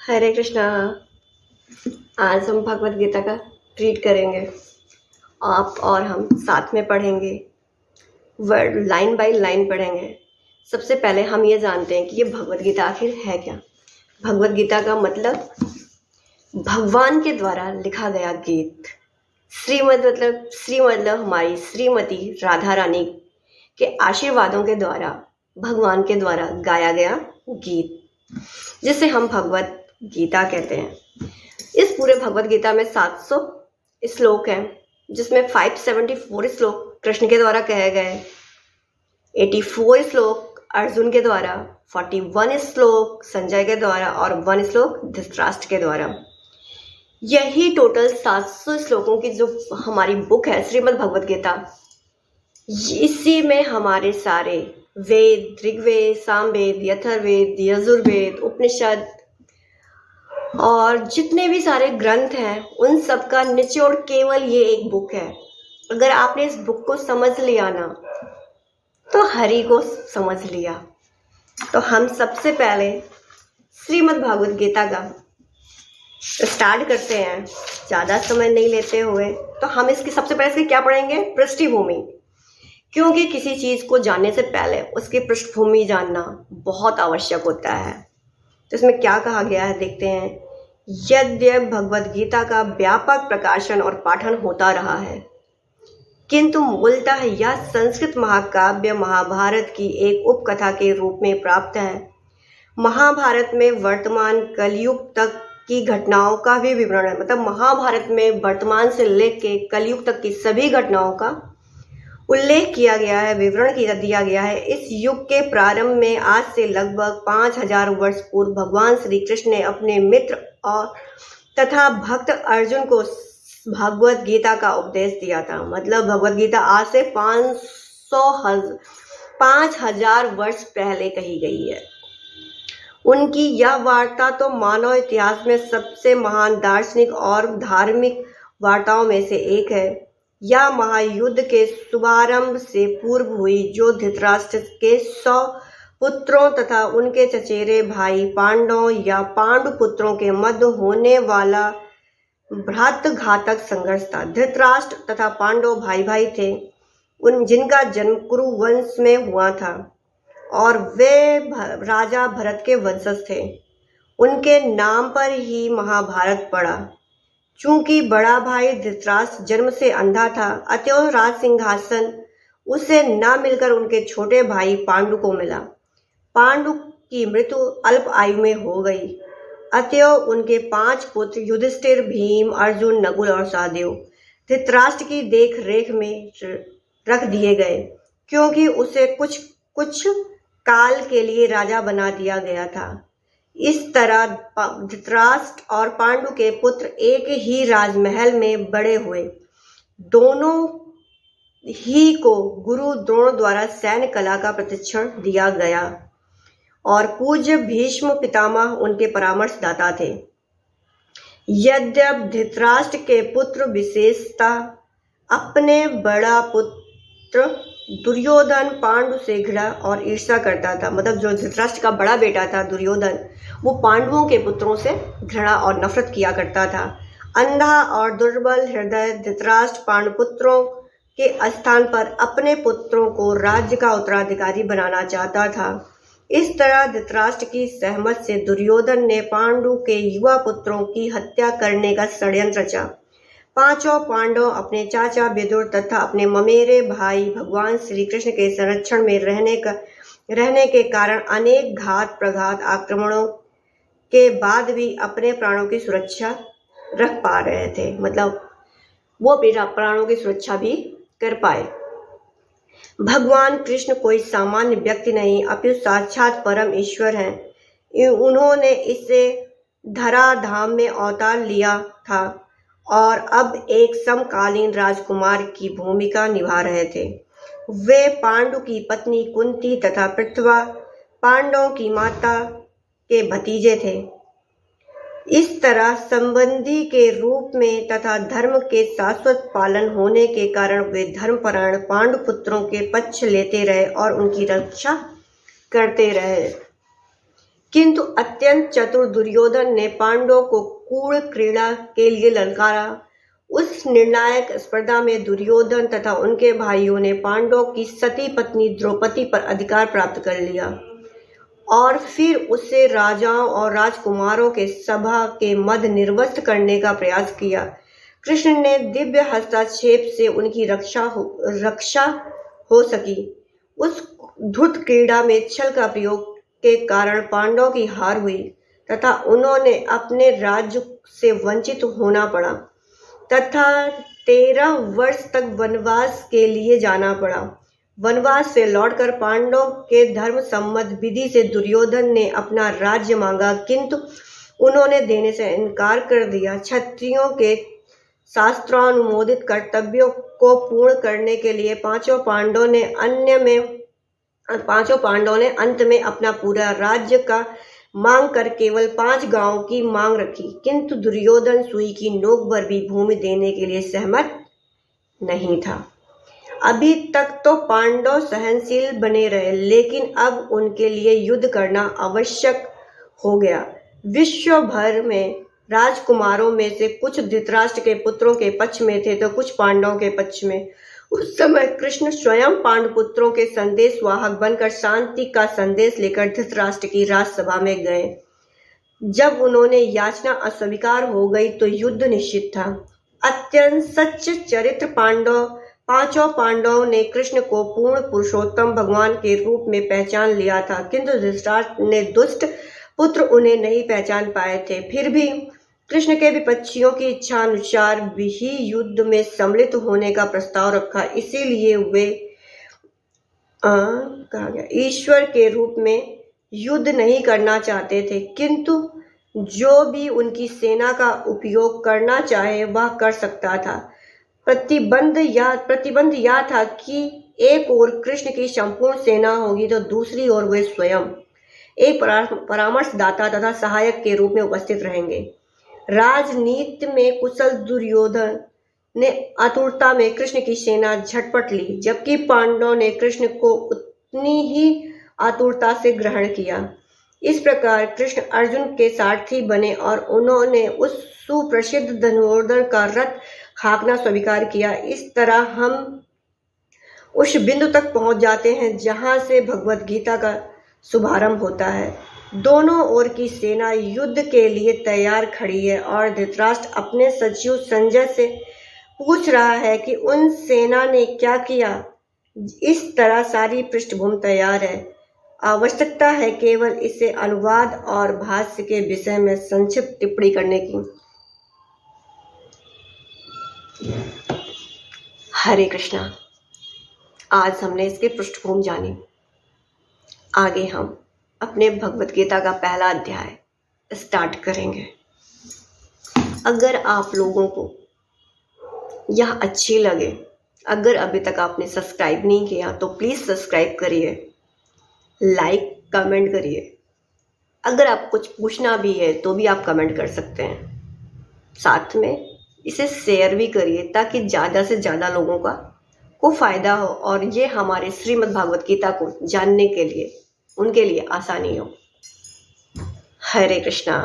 हरे कृष्णा। आज हम भगवत गीता का रीड करेंगे। आप और हम साथ में पढ़ेंगे, वर्ड लाइन बाय लाइन पढ़ेंगे। सबसे पहले हम ये जानते हैं कि ये भगवत गीता आखिर है क्या। भगवत गीता का मतलब भगवान के द्वारा लिखा गया गीत। श्री मतलब हमारी श्रीमती राधा रानी के आशीर्वादों के द्वारा भगवान के द्वारा गाया गया गीत, जिसे हम भगवत गीता कहते हैं। इस पूरे भगवत गीता में 700 श्लोक हैं, जिसमें 574 श्लोक कृष्ण के द्वारा कहे गए, 84 श्लोक अर्जुन के द्वारा, 41 श्लोक संजय के द्वारा और 1 श्लोक धृतराष्ट्र के द्वारा। यही टोटल 700 श्लोकों की जो हमारी बुक है श्रीमद् भगवत गीता, इसी में हमारे सारे वेद, ऋग्वेद, सामवेद, अथर्ववेद, यजुर्वेद, उपनिषद और जितने भी सारे ग्रंथ हैं उन सब का निचोड़ केवल ये एक बुक है। अगर आपने इस बुक को समझ लिया ना, तो हरि को समझ लिया। तो हम सबसे पहले श्रीमद् भागवत गीता का स्टार्ट करते हैं, ज़्यादा समय नहीं लेते हुए। तो हम इसकी सबसे पहले इसकी क्या पढ़ेंगे? पृष्ठभूमि, क्योंकि किसी चीज़ को जानने से पहले उसकी पृष्ठभूमि जानना बहुत आवश्यक होता है। तो इसमें क्या कहा गया है देखते हैं। यद्यपि भगवद गीता का व्यापक प्रकाशन और पाठन होता रहा है, किंतु मूलतः यह संस्कृत महाकाव्य महाभारत की एक उपकथा के रूप में प्राप्त है। महाभारत में वर्तमान कलयुग तक की घटनाओं का भी विवरण है। मतलब महाभारत में वर्तमान से लेकर कलयुग तक की सभी घटनाओं का उल्लेख किया गया है, विवरण दिया गया है। इस युग के प्रारंभ में आज से लगभग 5000 वर्ष पूर्व भगवान श्री कृष्ण ने अपने मित्र और तथा भक्त अर्जुन को भगवत गीता का उपदेश दिया था। मतलब भगवत गीता आज से 5000 वर्ष पहले कही गई है। उनकी यह वार्ता तो मानव इतिहास में सबसे महान दार्शनिक और धार्मिक वार्ताओं में से एक है। यह महायुद्ध के शुभारंभ से पूर्व हुई, जो धृतराष्ट्र के 100 पुत्रों तथा उनके चचेरे भाई पांडवों या पांडु पुत्रों के मध्य होने वाला भ्रातृघातक संघर्ष था। धृतराष्ट्र तथा पांडव भाई भाई थे, जिनका जन्म कुरु वंश में हुआ था और वे राजा भरत के वंशज थे। उनके नाम पर ही महाभारत पड़ा। चूंकि बड़ा भाई धृतराष्ट्र जन्म से अंधा था, अतएव राज सिंहासन उसे न मिलकर उनके छोटे भाई पांडु को मिला। पांडु की मृत्यु अल्प आयु में हो गई, अतएव उनके 5 पुत्र युधिष्ठिर, भीम, अर्जुन, नकुल और सहदेव धृतराष्ट्र की देख रेख में रख दिए गए, क्योंकि उसे कुछ काल के लिए राजा बना दिया गया था। इस तरह धृतराष्ट्र और पांडु के पुत्र एक ही राजमहल में बड़े हुए। दोनों ही को गुरु द्रोण द्वारा सैन्य कला का प्रशिक्षण दिया गया और पूज्य भीष्म पितामह उनके परामर्शदाता थे। यद्यपि धृतराष्ट्र के पुत्र विशेषतः अपने बड़ा पुत्र दुर्योधन पांडु से घृणा और ईर्ष्या करता था। मतलब जो धृतराष्ट्र का बड़ा बेटा था दुर्योधन, वो पांडवों के पुत्रों से घृणा और नफरत किया करता था। अंधा और दुर्बल हृदय धृतराष्ट्र पांडुपुत्रों के स्थान पर अपने पुत्रों को राज्य का उत्तराधिकारी बनाना चाहता था। इस तरह धृतराष्ट्र की सहमत से दुर्योधन ने पांडु के युवा पुत्रों की हत्या करने का षड्यंत्र रचा। 5 पांडव अपने चाचा विदुर तथा अपने ममेरे भाई भगवान श्री कृष्ण के संरक्षण में रहने के कारण अनेक घात प्रघात आक्रमणों के बाद भी अपने प्राणों की सुरक्षा रख पा रहे थे। मतलब वो अपने प्राणों की सुरक्षा भी कर पाए। भगवान कृष्ण कोई सामान्य व्यक्ति नहीं, अपितु साक्षात परम ईश्वर हैं। उन्होंने इसे धराधाम में अवतार लिया था और अब एक समकालीन राजकुमार की भूमिका निभा रहे थे। वे पांडु की पत्नी कुंती तथा पृथ्वा पांडवों की माता के भतीजे थे। इस तरह संबंधी के रूप में तथा धर्म के शाश्वत पालन होने के कारण वे धर्मपरायण पांडु पुत्रों के पक्ष लेते रहे और उनकी रक्षा करते रहे। किंतु अत्यंत चतुर दुर्योधन ने पांडवों को कूड़ क्रीड़ा के लिए ललकारा। उस निर्णायक स्पर्धा में दुर्योधन तथा उनके भाइयों ने पांडवों की सती पत्नी द्रौपदी पर अधिकार प्राप्त कर लिया और फिर उसे राजाओं और राजकुमारों के सभा के मध्य निर्वस्त्र करने का प्रयास किया। कृष्ण ने दिव्य हस्तक्षेप से उनकी रक्षा हो सकी। उस धुत क्रीड़ा में छल का प्रयोग के कारण पांडवों की हार हुई तथा उन्होंने अपने राज्य से वंचित होना पड़ा तथा 13 वर्ष तक वनवास के लिए जाना पड़ा। वनवास से लौटकर पांडवों के धर्म सम्मत विधि से दुर्योधन ने अपना राज्य मांगा, किंतु उन्होंने देने से इनकार कर दिया। क्षत्रियों के शास्त्रानुमोदित कर्तव्यों को पूर्ण करने के लिए पांचों पांडवों ने अंत में अपना पूरा राज्य का मांग कर केवल 5 गांवों की मांग रखी, किंतु दुर्योधन सुई की नोक भर भी भूमि देने के लिए सहमत नहीं था। अभी तक तो पांडव सहनशील बने रहे, लेकिन अब उनके लिए युद्ध करना आवश्यक हो गया। विश्व भर में राजकुमारों में से कुछ धृतराष्ट्र के पुत्रों के पक्ष में थे तो कुछ पांडवों के पक्ष में। उस समय कृष्ण स्वयं पांडुपुत्रों के संदेशवाहक बनकर शांति का संदेश लेकर धृतराष्ट्र की राजसभा में गए। जब उन्होंने याचना अस्वीकार हो गई तो युद्ध निश्चित था। अत्यंत सच्चे चरित्र पांचों पांडवों ने कृष्ण को पूर्ण पुरुषोत्तम भगवान के रूप में पहचान लिया था, किंतु धृतराष्ट्र ने दुष्ट पुत्र उन्हें नहीं पहचान पाए थे। फिर भी कृष्ण के विपक्षियों की इच्छा अनुसार भी युद्ध में सम्मिलित होने का प्रस्ताव रखा। इसीलिए वे कहा गया ईश्वर के रूप में युद्ध नहीं करना चाहते थे, किंतु जो भी उनकी सेना का उपयोग करना चाहे वह कर सकता था। प्रतिबंध यह था कि एक ओर कृष्ण की संपूर्ण सेना होगी तो दूसरी ओर वे स्वयं एक परामर्शदाता तथा सहायक के रूप में उपस्थित रहेंगे। राजनीति में कुशल दुर्योधन ने आतुरता में कृष्ण की सेना झटपट ली, जबकि पांडवों ने कृष्ण को उतनी ही आतुरता से ग्रहण किया। इस प्रकार कृष्ण अर्जुन के सारथी बने और उन्होंने उस सुप्रसिद्ध धनुर्धर का रथ हाँकना स्वीकार किया। इस तरह हम उस बिंदु तक पहुंच जाते हैं जहां से भगवत गीता का शुभारंभ होता है। दोनों ओर की सेना युद्ध के लिए तैयार खड़ी है और धृतराष्ट्र अपने सचिव संजय से पूछ रहा है कि उन सेना ने क्या किया। इस तरह सारी पृष्ठभूमि तैयार है। आवश्यकता है केवल इसे अनुवाद और भाष्य के विषय में संक्षिप्त टिप्पणी करने की। हरे कृष्णा। आज हमने इसकी पृष्ठभूमि जानी। आगे हम अपने भगवत गीता का पहला अध्याय स्टार्ट करेंगे। अगर आप लोगों को यह अच्छी लगे, अगर अभी तक आपने सब्सक्राइब नहीं किया तो प्लीज़ सब्सक्राइब करिए, लाइक कमेंट करिए। अगर आप कुछ पूछना भी है तो भी आप कमेंट कर सकते हैं। साथ में इसे शेयर भी करिए ताकि ज़्यादा से ज़्यादा लोगों को फ़ायदा हो और ये हमारे श्रीमद् भागवत गीता को जानने के लिए उनके लिए आसानी हो। हरे कृष्णा।